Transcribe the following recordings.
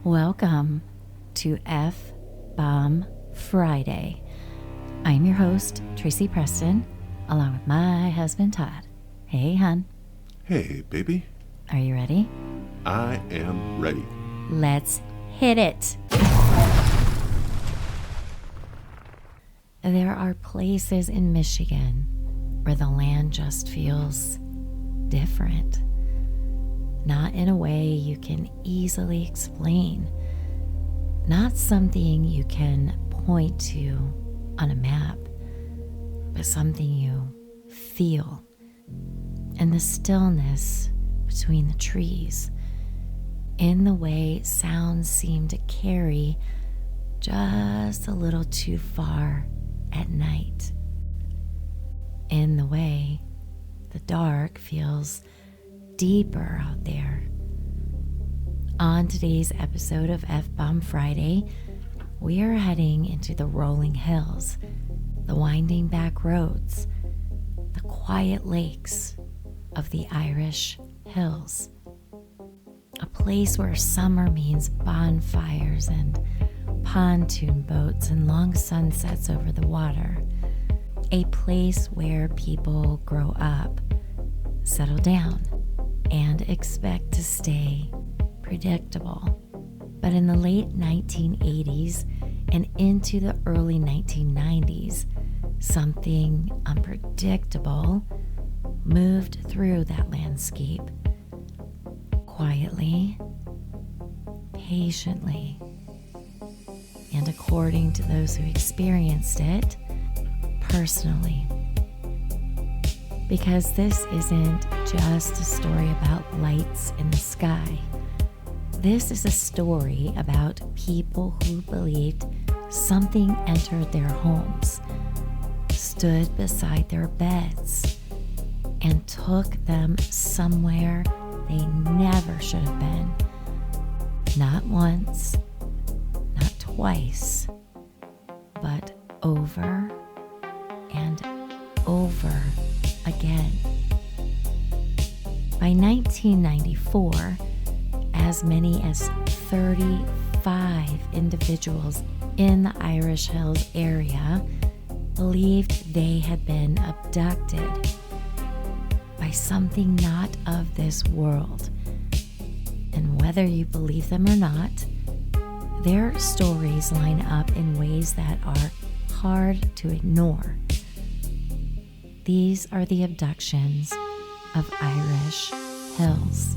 Welcome to F-Bomb Friday. I'm your host, Tracy Preston, along with my husband, Todd. Hey, hon. Hey, baby. Are you ready? I am ready. Let's hit it. There are places in Michigan where the land just feels different. Not in a way you can easily explain. Not something you can point to on a map, but something you feel. And the stillness between the trees, in the way sounds seem to carry just a little too far at night. In the way the dark feels deeper out there. On today's episode of F-Bomb Friday, we are heading into the rolling hills, the winding back roads, the quiet lakes of the Irish Hills. A place where summer means bonfires and pontoon boats and long sunsets over the water. A place where people grow up, settle down, and expect to stay predictable. But in the late 1980s and into the early 1990s, something unpredictable moved through that landscape. Quietly, patiently, and according to those who experienced it, personally. Because this isn't just a story about lights in the sky. This is a story about people who believed something entered their homes, stood beside their beds, and took them somewhere they never should have been. Not once, not twice, but over and over again. By 1994, as many as 35 individuals in the Irish Hills area believed they had been abducted by something not of this world. And whether you believe them or not, their stories line up in ways that are hard to ignore. These are the abductions of Irish Hills.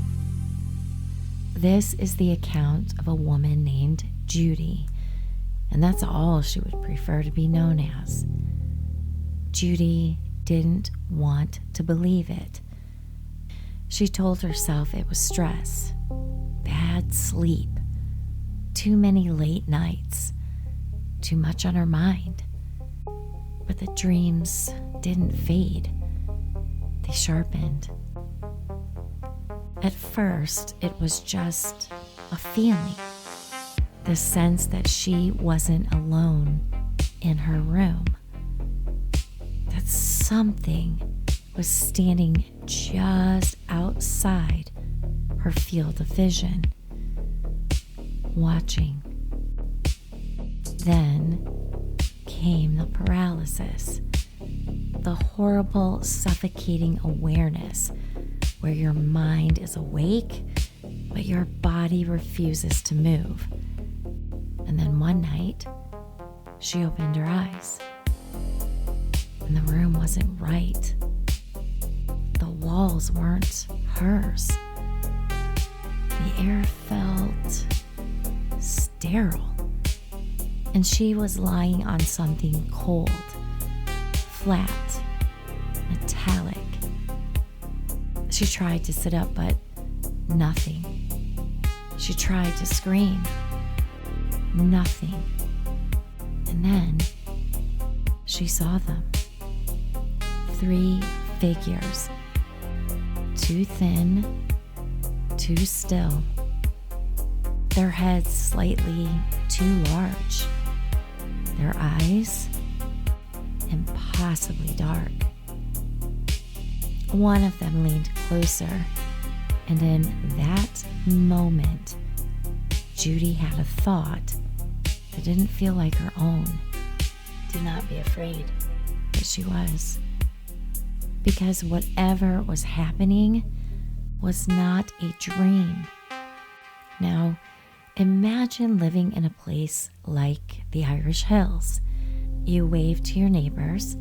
This is the account of a woman named Judy, and that's all she would prefer to be known as. Judy didn't want to believe it. She told herself it was stress, bad sleep, too many late nights, too much on her mind. But the dreams didn't fade. They sharpened. At first, it was just a feeling. The sense that she wasn't alone in her room. That something was standing just outside her field of vision, watching. Then came the paralysis, the horrible, suffocating awareness where your mind is awake, but your body refuses to move. And then one night, she opened her eyes, and the room wasn't right. The walls weren't hers. The air felt sterile. And she was lying on something cold, flat, metallic. She tried to sit up, but nothing. She tried to scream. Nothing. And then she saw them. 3 figures. Too thin, too still. Their heads slightly too large. Their eyes impossibly dark. One of them leaned closer, and in that moment, Judy had a thought that didn't feel like her own. Do not be afraid, but she was. Because whatever was happening was not a dream. Now, imagine living in a place like the Irish Hills. You wave to your neighbors.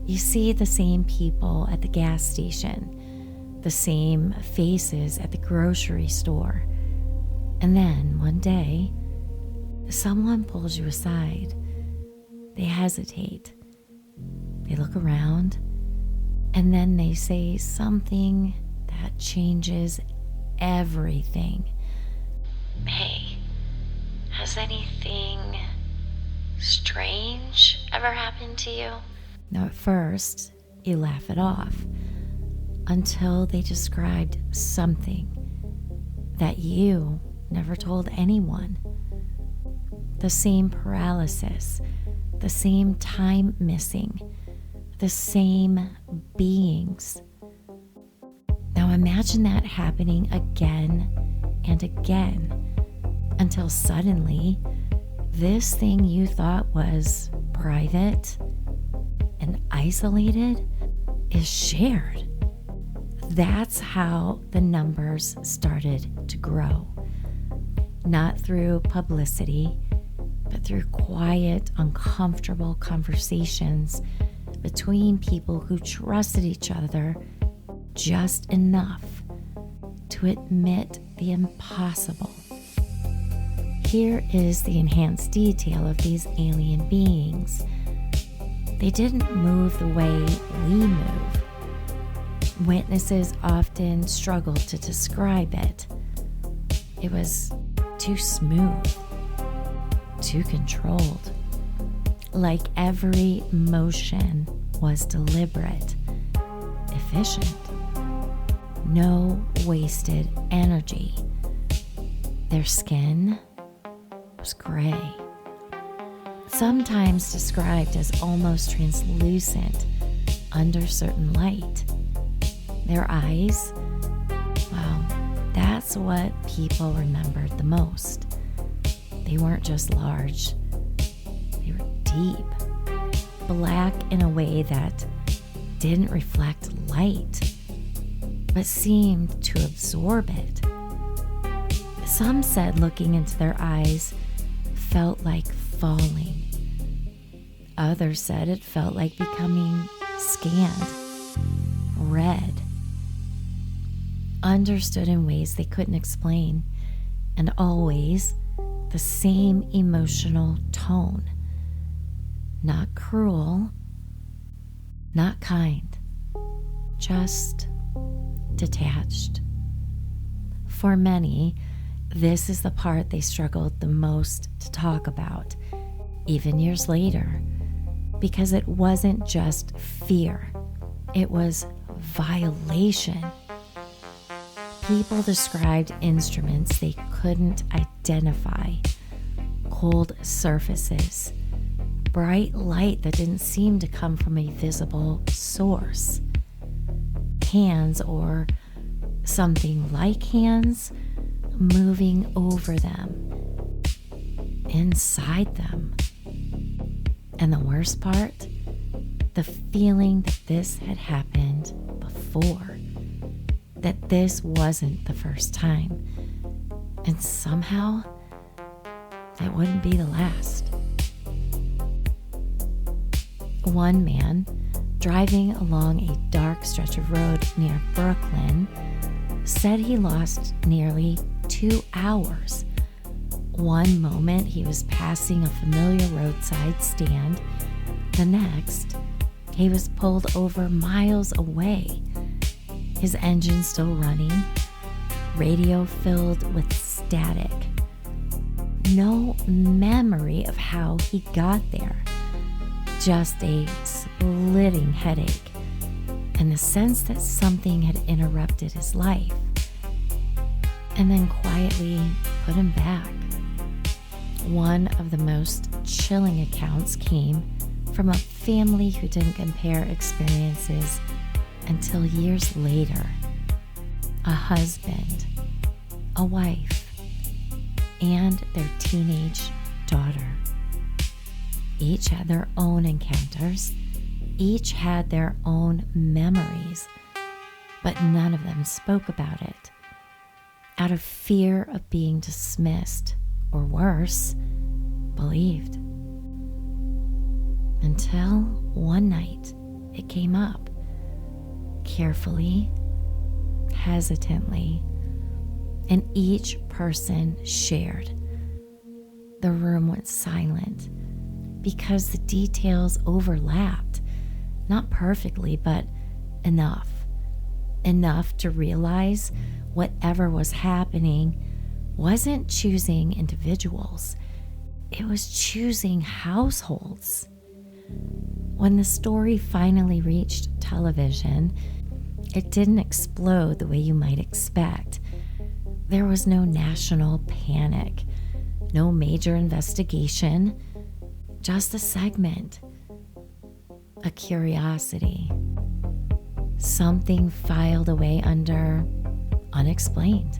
You see the same people at the gas station, the same faces at the grocery store. And then one day, someone pulls you aside. They hesitate. They look around, and then they say something that changes everything. Hey, has anything strange ever happened to you? Now, at first, you laugh it off until they described something that you never told anyone. The same paralysis, the same time missing, the same beings. Now imagine that happening again and again until suddenly this thing you thought was private and isolated is shared. That's how the numbers started to grow. Not through publicity, but through quiet, uncomfortable conversations between people who trusted each other just enough to admit the impossible. Here is the enhanced detail of these alien beings. They didn't move the way we move. Witnesses often struggled to describe it. It was too smooth, too controlled. Like every motion was deliberate, efficient. No wasted energy. Their skin was gray, sometimes described as almost translucent under certain light. Their eyes, well, that's what people remembered the most. They weren't just large, they were deep, black in a way that didn't reflect light, but seemed to absorb it. Some said looking into their eyes felt like falling. Others said it felt like becoming scanned, read, understood in ways they couldn't explain, and always the same emotional tone. Not cruel, not kind, just detached. For many, this is the part they struggled the most to talk about, even years later, because it wasn't just fear, it was violation. People described instruments they couldn't identify, cold surfaces, bright light that didn't seem to come from a visible source, hands or something like hands moving over them, inside them. And the worst part, the feeling that this had happened before, that this wasn't the first time, and somehow it wouldn't be the last. One man, driving along a dark stretch of road near Brooklyn, said he lost nearly 2 hours. One moment he was passing a familiar roadside stand. The next, he was pulled over miles away. His engine still running, radio filled with static. No memory of how he got there. Just a splitting headache and the sense that something had interrupted his life and then quietly put him back. One of the most chilling accounts came from a family who didn't compare experiences until years later. A husband, a wife, and their teenage daughter. Each had their own encounters. Each had their own memories, but none of them spoke about it out of fear of being dismissed, or worse, believed. Until one night it came up, carefully, hesitantly, and each person shared. The room went silent because the details overlapped, not perfectly, but enough to realize whatever was happening wasn't choosing individuals. It was choosing households. When the story finally reached television, it didn't explode the way you might expect. There was no national panic, no major investigation, just a segment, a curiosity, something filed away under unexplained.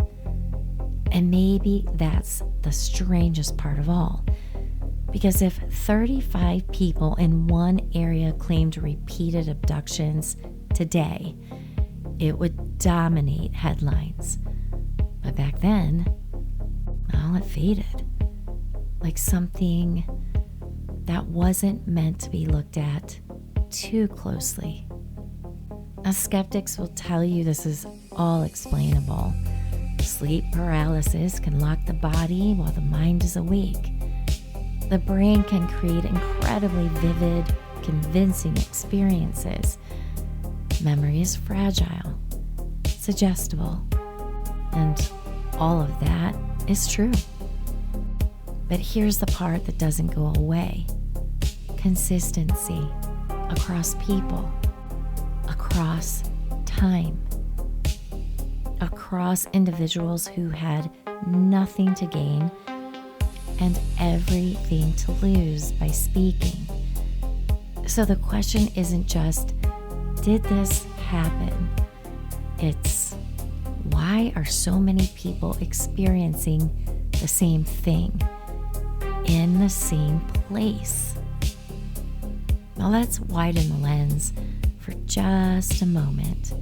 And maybe that's the strangest part of all. Because if 35 people in one area claimed repeated abductions today, it would dominate headlines. But back then, well, it faded. Like something that wasn't meant to be looked at too closely. Now, skeptics will tell you this is all explainable. Sleep paralysis can lock the body while the mind is awake. The brain can create incredibly vivid, convincing experiences. Memory is fragile, suggestible, and all of that is true. But here's the part that doesn't go away. Consistency across people, across time, across individuals who had nothing to gain and everything to lose by speaking. So the question isn't just, did this happen? It's, why are so many people experiencing the same thing in the same place? Now let's widen the lens for just a moment,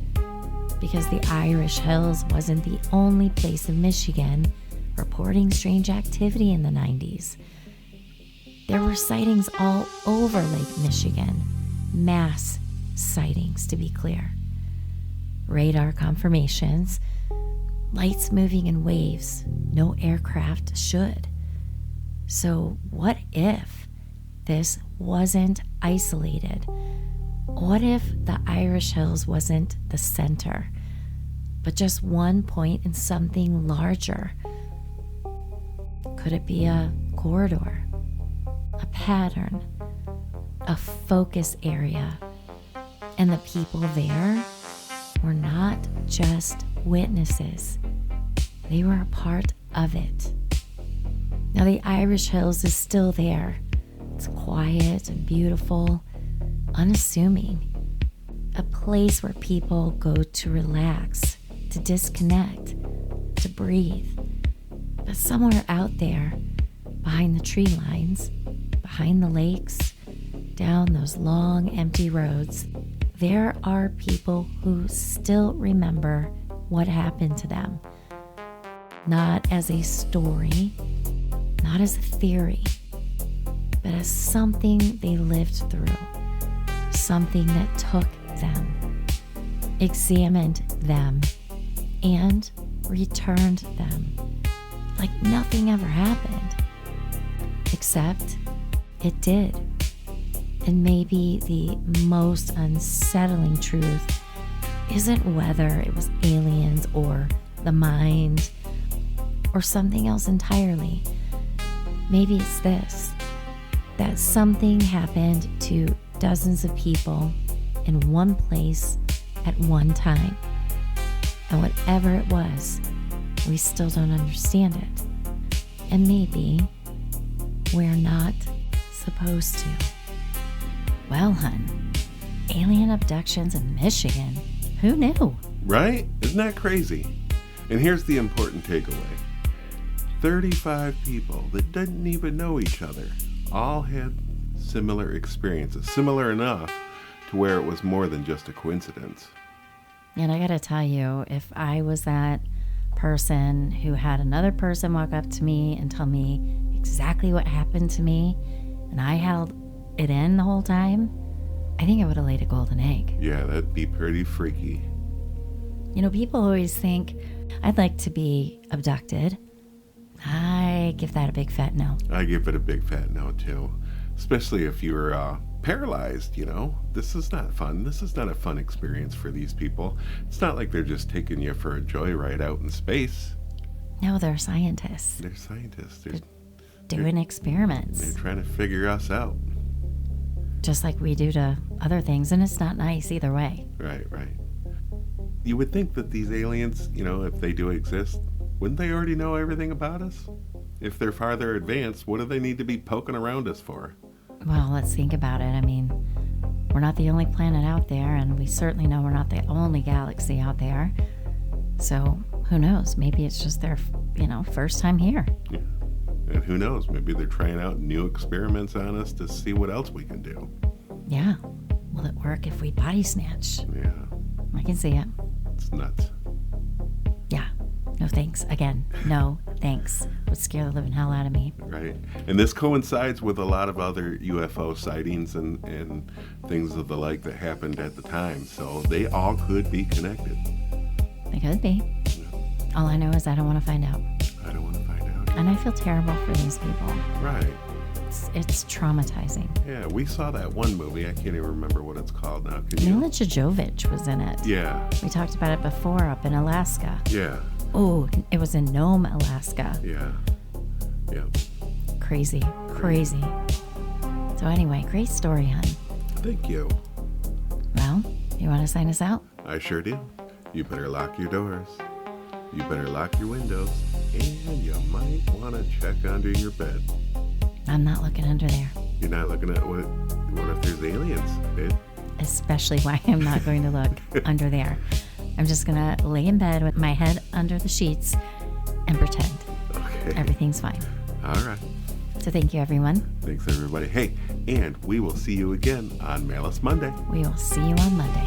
because the Irish Hills wasn't the only place in Michigan reporting strange activity in the 90s. There were sightings all over Lake Michigan, mass sightings to be clear. Radar confirmations, lights moving in waves no aircraft should. So what if this wasn't isolated? What if the Irish Hills wasn't the center, but just one point in something larger? Could it be a corridor, a pattern, a focus area? And the people there were not just witnesses. They were a part of it. Now the Irish Hills is still there. It's quiet and beautiful, unassuming. A place where people go to relax, to disconnect, to breathe. But somewhere out there, behind the tree lines, behind the lakes, down those long empty roads, there are people who still remember what happened to them. Not as a story, not as a theory, but as something they lived through, something that took them, examined them, and returned them like nothing ever happened. Except it did. And maybe the most unsettling truth isn't whether it was aliens or the mind or something else entirely. Maybe it's this, that something happened to dozens of people in one place at one time. And whatever it was, we still don't understand it. And maybe we're not supposed to. Well, hun, alien abductions in Michigan. Who knew? Right? Isn't that crazy? And here's the important takeaway. 35 people that didn't even know each other all had similar experiences, similar enough to where it was more than just a coincidence. And I gotta tell you, if I was that person who had another person walk up to me and tell me exactly what happened to me, and I held it in the whole time, I think I would have laid a golden egg. Yeah, that'd be pretty freaky. You know, people always think, I'd like to be abducted. I give that a big fat no. I give it a big fat no, too. Especially if you're paralyzed, you know. This is not fun. This is not a fun experience for these people. It's not like they're just taking you for a joyride out in space. No, they're scientists. They're scientists. They're doing experiments. They're trying to figure us out. Just like we do to other things, and it's not nice either way. Right. You would think that these aliens, you know, if they do exist, wouldn't they already know everything about us? If they're farther advanced, what do they need to be poking around us for? Well, let's think about it. I mean, we're not the only planet out there, and we certainly know we're not the only galaxy out there. So, who knows? Maybe it's just their, first time here. Yeah. And who knows? Maybe they're trying out new experiments on us to see what else we can do. Yeah. Will it work if we body snatch? Yeah. I can see it. It's nuts. Yeah. No thanks. Again, no thanks. Would scare the living hell out of me. Right. And this coincides with a lot of other UFO sightings and things of the like that happened at the time. So they all could be connected. They could be. Yeah. All I know is I don't want to find out. I don't want to find out. And I feel terrible for these people. Right. It's traumatizing. Yeah, we saw that one movie. I can't even remember what it's called now. Can you? Mila Jovovich was in it. Yeah. We talked about it before up in Alaska. Yeah. Oh, it was in Nome, Alaska. Yeah. Yeah. Crazy. So anyway, great story, hon. Thank you. Well, you want to sign us out? I sure do. You better lock your doors. You better lock your windows. And you might want to check under your bed. I'm not looking under there. You're not looking at what if there's aliens, babe? Especially why I'm not going to look under there. I'm just going to lay in bed with my head under the sheets and pretend everything's fine. All right. So thank you, everyone. Thanks, everybody. Hey, and we will see you again on Malice Monday. We will see you on Monday.